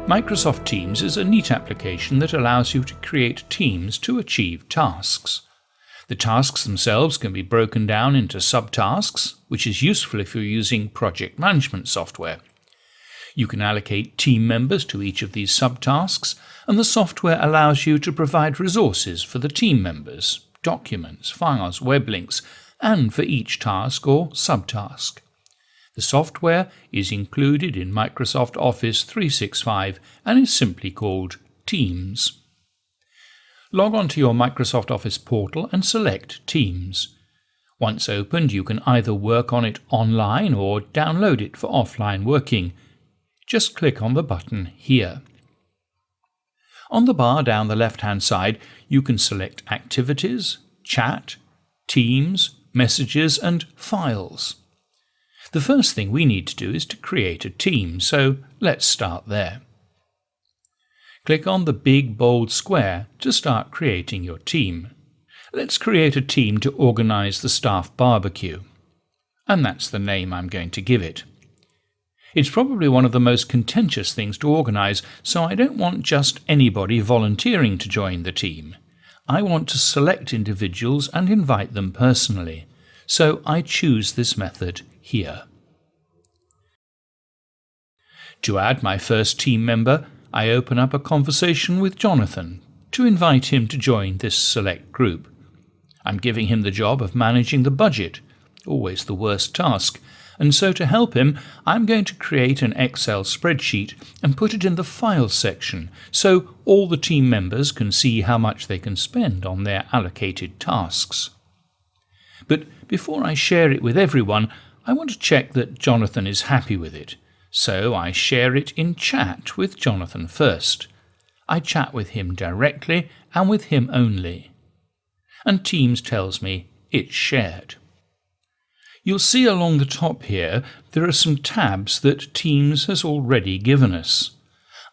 Microsoft Teams is a neat application that allows you to create teams to achieve tasks. The tasks themselves can be broken down into subtasks, which is useful if you're using project management software. You can allocate team members to each of these subtasks, and the software allows you to provide resources for the team members, documents, files, web links, and for each task or subtask. The software is included in Microsoft Office 365 and is simply called Teams. Log on to your Microsoft Office portal and select Teams. Once opened, you can either work on it online or download it for offline working. Just click on the button here. On the bar down the left-hand side, you can select Activities, Chat, Teams, Messages and Files. The first thing we need to do is to create a team, so let's start there. Click on the big bold square to start creating your team. Let's create a team to organise the staff barbecue. And that's the name I'm going to give it. It's probably one of the most contentious things to organise, so I don't want just anybody volunteering to join the team. I want to select individuals and invite them personally, so I choose this method here. To add my first team member, I open up a conversation with Jonathan to invite him to join this select group. I'm giving him the job of managing the budget, always the worst task, and so to help him, I'm going to create an Excel spreadsheet and put it in the Files section so all the team members can see how much they can spend on their allocated tasks. But before I share it with everyone, I want to check that Jonathan is happy with it, so I share it in chat with Jonathan first. I chat with him directly and with him only. And Teams tells me it's shared. You'll see along the top here there are some tabs that Teams has already given us.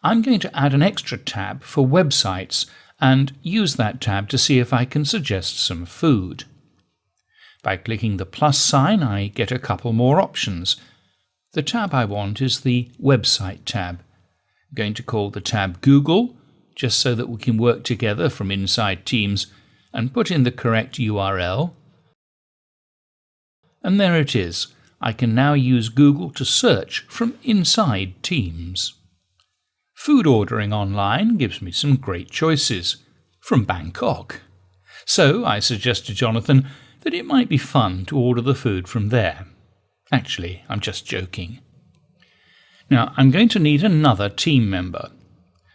I'm going to add an extra tab for websites and use that tab to see if I can suggest some food. By clicking the plus sign, I get a couple more options. The tab I want is the Website tab. I'm going to call the tab Google, just so that we can work together from inside Teams, and put in the correct URL. And there it is. I can now use Google to search from inside Teams. Food ordering online gives me some great choices from Bangkok. So I suggest to Jonathan that it might be fun to order the food from there. Actually, I'm just joking. Now, I'm going to need another team member.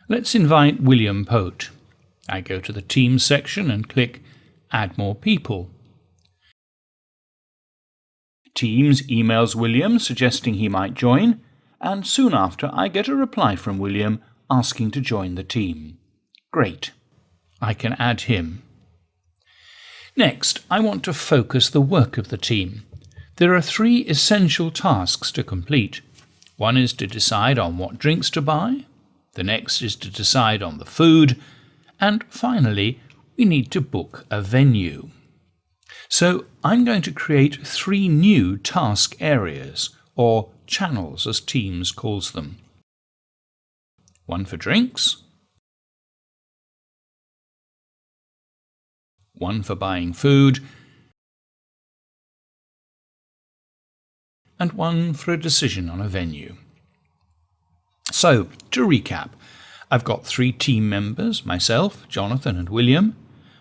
Let's invite William Pote. I go to the Teams section and click Add More People. Teams emails William suggesting he might join, and soon after I get a reply from William asking to join the team. Great. I can add him. Next, I want to focus the work of the team. There are 3 essential tasks to complete. One is to decide on what drinks to buy, the next is to decide on the food, and finally, we need to book a venue. So I'm going to create 3 new task areas, or channels as Teams calls them. One for drinks, one for buying food, and one for a decision on a venue. So, to recap, I've got 3 team members, myself, Jonathan and William.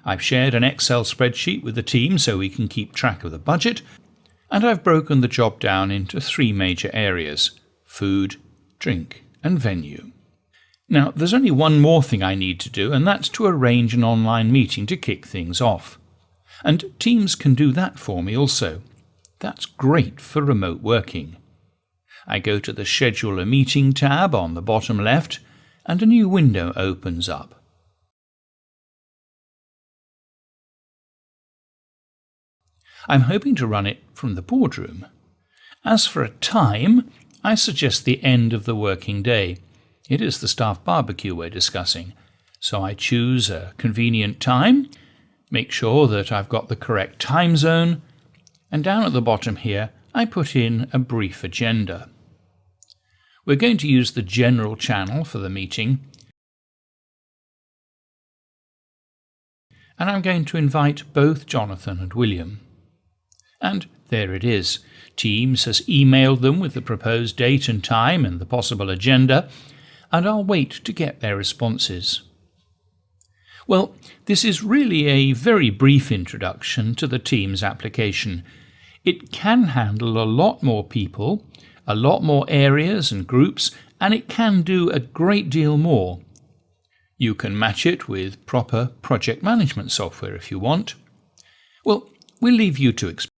I've shared an Excel spreadsheet with the team so we can keep track of the budget, and I've broken the job down into 3 major areas: food, drink, and venue. Now, there's only one more thing I need to do, and that's to arrange an online meeting to kick things off. And Teams can do that for me also. That's great for remote working. I go to the Schedule a Meeting tab on the bottom left, and a new window opens up. I'm hoping to run it from the boardroom. As for a time, I suggest the end of the working day. It is the staff barbecue we're discussing, so I choose a convenient time, make sure that I've got the correct time zone, and down at the bottom here I put in a brief agenda. We're going to use the general channel for the meeting, and I'm going to invite both Jonathan and William. And there it is. Teams has emailed them with the proposed date and time and the possible agenda, and I'll wait to get their responses. Well, this is really a very brief introduction to the Teams application. It can handle a lot more people, a lot more areas and groups, and it can do a great deal more. You can match it with proper project management software if you want. Well, we'll leave you to explore.